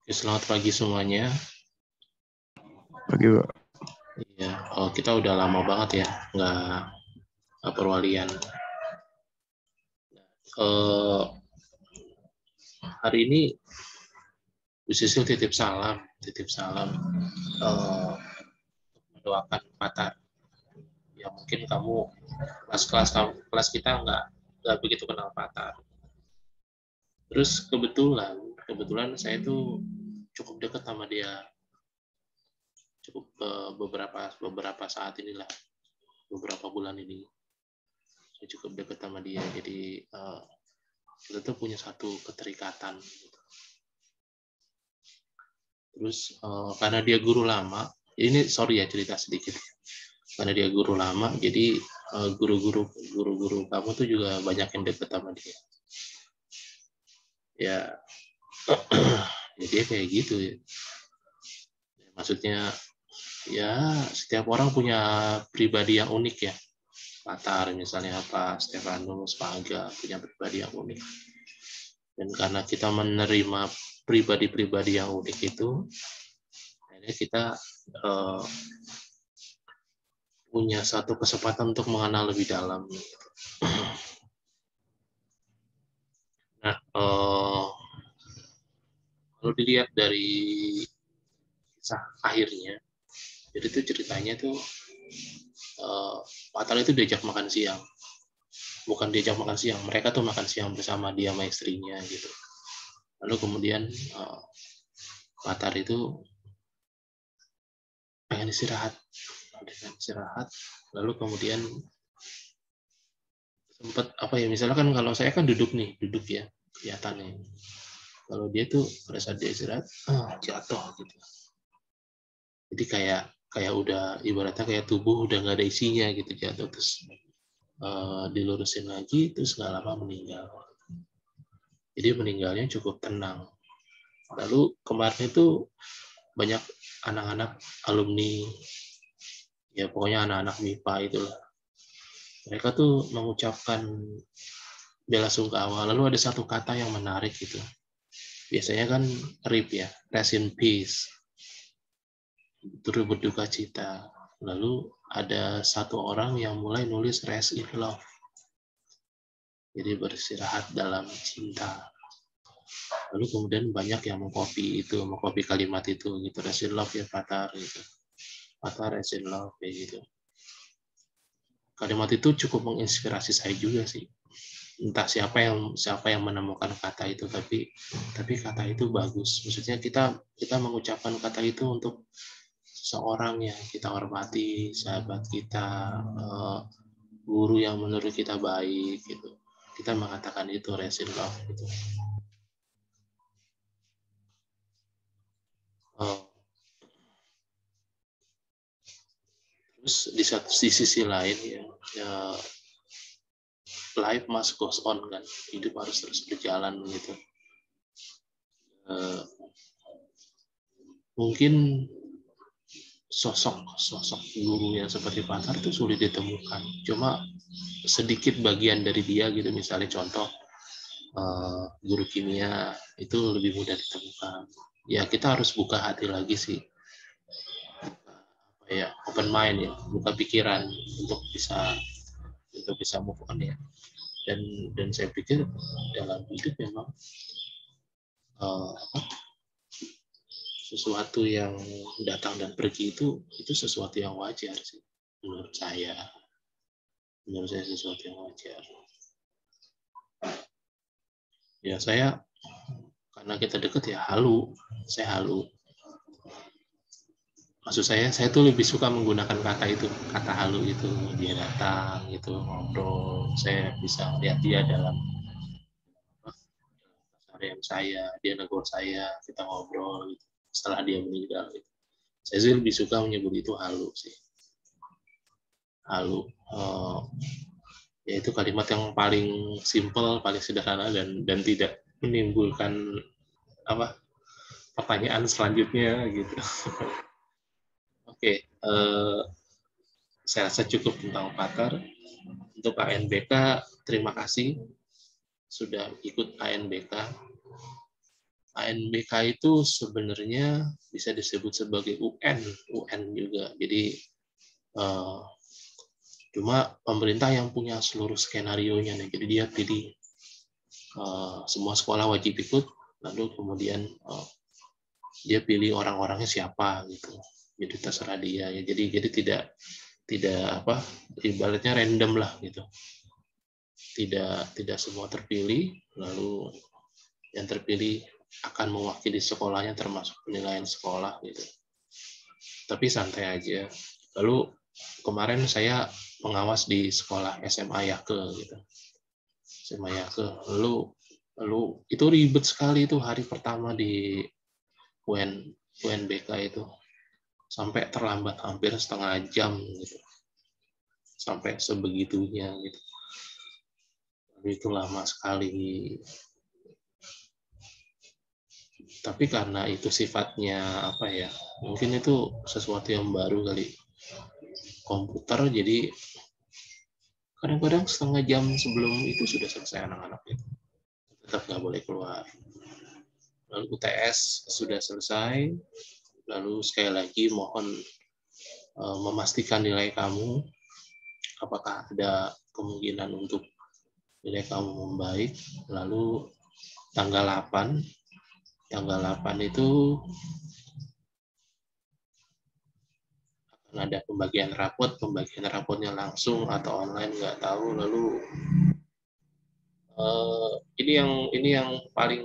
Oke, selamat pagi semuanya. Pagi, Pak. Iya, kita udah lama banget ya nggak perwalian. Eh, Hari ini Bu Sisil titip salam mendoakan Patar. Ya mungkin kamu kelas kita nggak begitu kenal Patar. Terus kebetulan saya tuh cukup dekat sama dia, cukup beberapa saat inilah, beberapa bulan ini saya cukup dekat sama dia. Jadi kita tuh punya satu keterikatan. Terus karena dia guru lama, ini sorry ya cerita sedikit. Karena dia guru lama, jadi guru-guru kamu tuh juga banyak yang deket sama dia. Ya, ya dia kayak gitu ya. Maksudnya ya setiap orang punya pribadi yang unik ya. Patar misalnya apa, Stefanus, Paga punya pribadi yang unik. Dan karena kita menerima pribadi-pribadi yang unik itu, akhirnya kita punya satu kesempatan untuk mengenal lebih dalam. Nah, kalau dilihat dari kisah akhirnya, jadi itu ceritanya tuh Patal itu diajak makan siang, bukan diajak makan siang, mereka tuh makan siang bersama dia sama istrinya gitu. Lalu kemudian Patar itu pengen istirahat, lalu kemudian sempat apa ya, misalnya kan kalau saya kan duduk ya kelihatannya. Kalau dia tuh pada saat dia istirahat jatuh gitu. Jadi kayak udah ibaratnya kayak tubuh udah nggak ada isinya gitu, jatuh terus dilurusin lagi terus nggak lama meninggal. Jadi meninggalnya cukup tenang. Lalu kemarin itu banyak anak-anak alumni, ya pokoknya anak-anak MIPA itulah. Mereka tuh mengucapkan bela sungkawa. Lalu ada satu kata yang menarik gitu. Biasanya kan RIP ya, rest in peace, turut berduka cita. Lalu ada satu orang yang mulai nulis rest in love. Jadi beristirahat dalam cinta. Lalu kemudian banyak yang mengcopy kalimat itu gitu, rest in love ya Patar gitu. Patar rest in love kayak gitu. Kalimat itu cukup menginspirasi saya juga sih. Entah siapa yang menemukan kata itu, tapi kata itu bagus. Maksudnya kita mengucapkan kata itu untuk seseorang yang kita hormati, sahabat kita, guru yang menurut kita baik gitu. Kita mengatakan itu rest in love gitu. Terus di sisi lain ya life must goes on kan, hidup harus terus berjalan gitu. Mungkin sosok guru yang seperti Patar itu sulit ditemukan. Cuma sedikit bagian dari dia gitu, misalnya contoh guru kimia itu lebih mudah ditemukan. Ya kita harus buka hati lagi sih, ya open mind ya, buka pikiran untuk bisa move on ya. Dan saya pikir dalam hidup memang sesuatu yang datang dan pergi itu sesuatu yang wajar sih menurut saya sesuatu yang wajar. Ya saya karena kita deket ya saya halu. Maksud saya tuh lebih suka menggunakan kata halu itu. Dia datang gitu ngobrol, saya bisa lihat dia dalam keseharian saya, dia negur saya, kita ngobrol gitu. Setelah dia meninggal gitu. Saya sih lebih suka menyebut itu halu sih. Halu yaitu kalimat yang paling simpel, paling sederhana dan tidak menimbulkan pertanyaan selanjutnya gitu. Oke, saya rasa cukup tentang Patar. Untuk ANBK, terima kasih sudah ikut ANBK. ANBK itu sebenarnya bisa disebut sebagai UN juga. Jadi cuma pemerintah yang punya seluruh skenario-nya nih. Jadi dia pilih semua sekolah wajib ikut, lalu kemudian dia pilih orang-orangnya siapa gitu. Jadi terserah dia ya. Jadi tidak apa, ibaratnya random lah gitu. Tidak semua terpilih, lalu yang terpilih akan mewakili sekolahnya termasuk penilaian sekolah gitu. Tapi santai aja. Lalu kemarin saya pengawas di sekolah SMA Yake gitu. SMA Yake. Lalu itu ribet sekali itu hari pertama di UNBK itu. Sampai terlambat hampir setengah jam gitu. Sampai sebegitunya gitu. Lalu itu lama sekali. Tapi karena itu sifatnya apa ya? Mungkin itu sesuatu yang baru kali. Komputer, jadi kadang-kadang setengah jam sebelum itu sudah selesai anak-anak itu. Tetap nggak boleh keluar. Lalu UTS sudah selesai, lalu sekali lagi mohon memastikan nilai kamu, apakah ada kemungkinan untuk nilai kamu membaik. Lalu tanggal 8 itu akan ada pembagian rapotnya langsung atau online nggak tahu. Lalu ini yang paling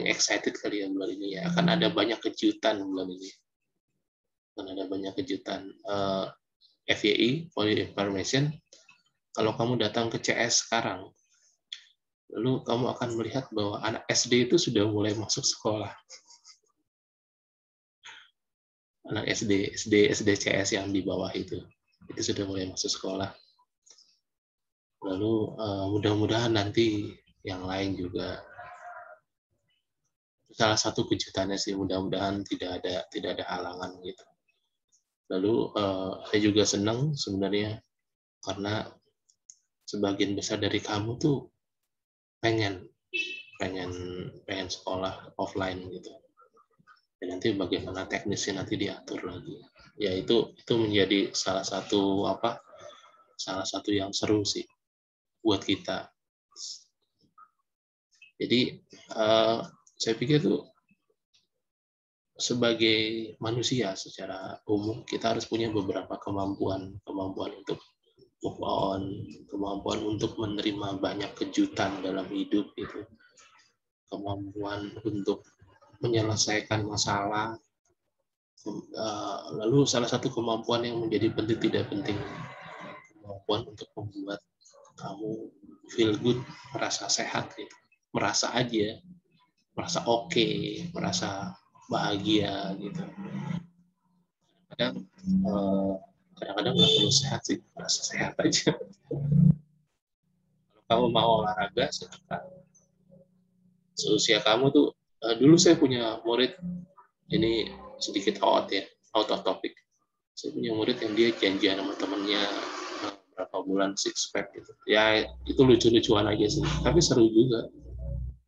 excited kali ya bulan ini ya. Akan ada banyak kejutan bulan ini. Akan ada banyak kejutan. FYI, for your information, kalau kamu datang ke CS sekarang, lalu kamu akan melihat bahwa anak SD itu sudah mulai masuk sekolah. Anak SD CS yang di bawah itu sudah mulai masuk sekolah. Lalu mudah-mudahan nanti yang lain juga. Salah satu kejutannya sih, mudah-mudahan tidak ada halangan gitu. Lalu saya juga senang sebenarnya karena sebagian besar dari kamu tuh pengen sekolah offline gitu. Dan nanti bagaimana teknisnya nanti diatur lagi. Ya itu menjadi salah satu yang seru sih buat kita. Jadi saya pikir tuh sebagai manusia secara umum kita harus punya beberapa kemampuan untuk move on, kemampuan untuk menerima banyak kejutan dalam hidup itu, kemampuan untuk menyelesaikan masalah. Lalu salah satu kemampuan yang menjadi penting tidak penting, kemampuan untuk membuat kamu feel good, merasa sehat gitu, merasa aja, merasa oke, merasa bahagia gitu. Kadang-kadang nggak perlu sehat sih, merasa sehat aja. Kalau kamu mau olahraga, silakan. Seusia kamu tuh, dulu saya punya murid, ini sedikit out of topic. Saya punya murid yang dia janjian sama temennya berapa bulan 6 pack gitu. Ya itu lucu-lucuan aja sih, tapi seru juga.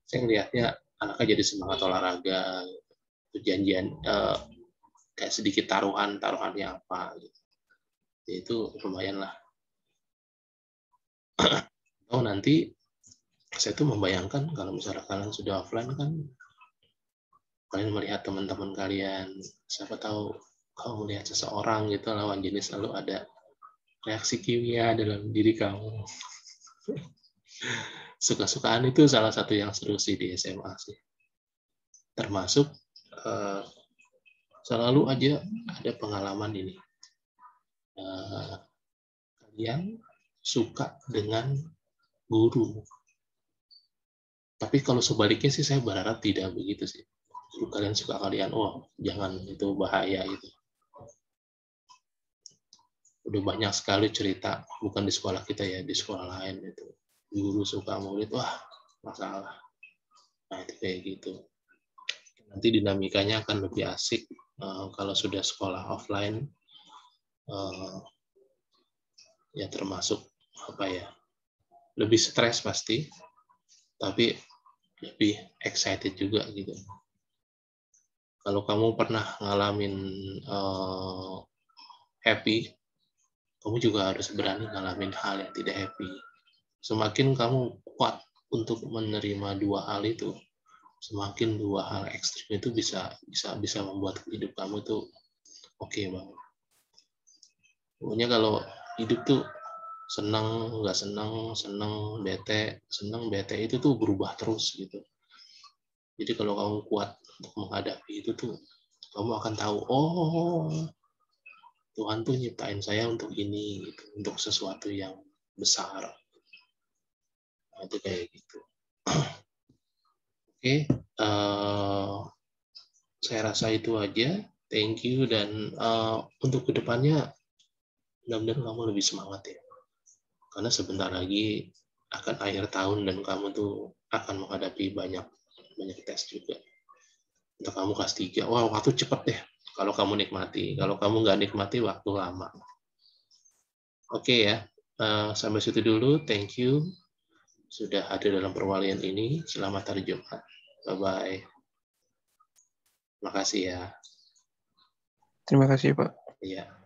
Saya ngelihatnya anaknya jadi semangat olahraga, gitu. Janjian kayak sedikit taruhannya apa gitu. Ya, itu lumayan lah. Oh nanti saya tuh membayangkan kalau misalnya kalian sudah offline kan, kalian melihat teman-teman kalian, siapa tahu kamu melihat seseorang gitu lawan jenis, lalu ada reaksi kimia dalam diri kamu. Suka-sukaan itu salah satu yang seru sih di SMA sih. Termasuk selalu aja ada pengalaman ini. Kalian suka dengan guru. Tapi kalau sebaliknya sih saya berharap tidak begitu sih. Kalian suka kalian, jangan, itu bahaya itu. Udah banyak sekali cerita, bukan di sekolah kita ya, di sekolah lain itu. Guru suka murid, masalah. Nah itu kayak gitu. Nanti dinamikanya akan lebih asik kalau sudah sekolah offline. Ya termasuk lebih stres pasti, tapi lebih excited juga gitu. Kalau kamu pernah ngalamin happy, kamu juga harus berani ngalamin hal yang tidak happy. Semakin kamu kuat untuk menerima dua hal itu, semakin dua hal ekstrim itu bisa membuat hidup kamu tuh oke banget. Pokoknya kalau hidup tuh senang, nggak senang, senang, bete itu tuh berubah terus gitu. Jadi kalau kamu kuat untuk menghadapi itu tuh, kamu akan tahu, oh Tuhan tuh nyiptain saya untuk ini, gitu, untuk sesuatu yang besar. Nah, itu kayak gitu. Oke, saya rasa itu aja. Thank you, dan untuk kedepannya mudah-mudahan kamu lebih semangat ya. Karena sebentar lagi akan akhir tahun dan kamu tuh akan menghadapi banyak tes juga. Untuk kamu kelas 3, wah waktu cepet deh kalau kamu nikmati. Kalau kamu nggak nikmati, waktu lama. Oke ya, sampai situ dulu. Thank you sudah hadir dalam perwalian ini. Selamat hari Jumat. Bye-bye. Makasih ya. Terima kasih, Pak. Iya.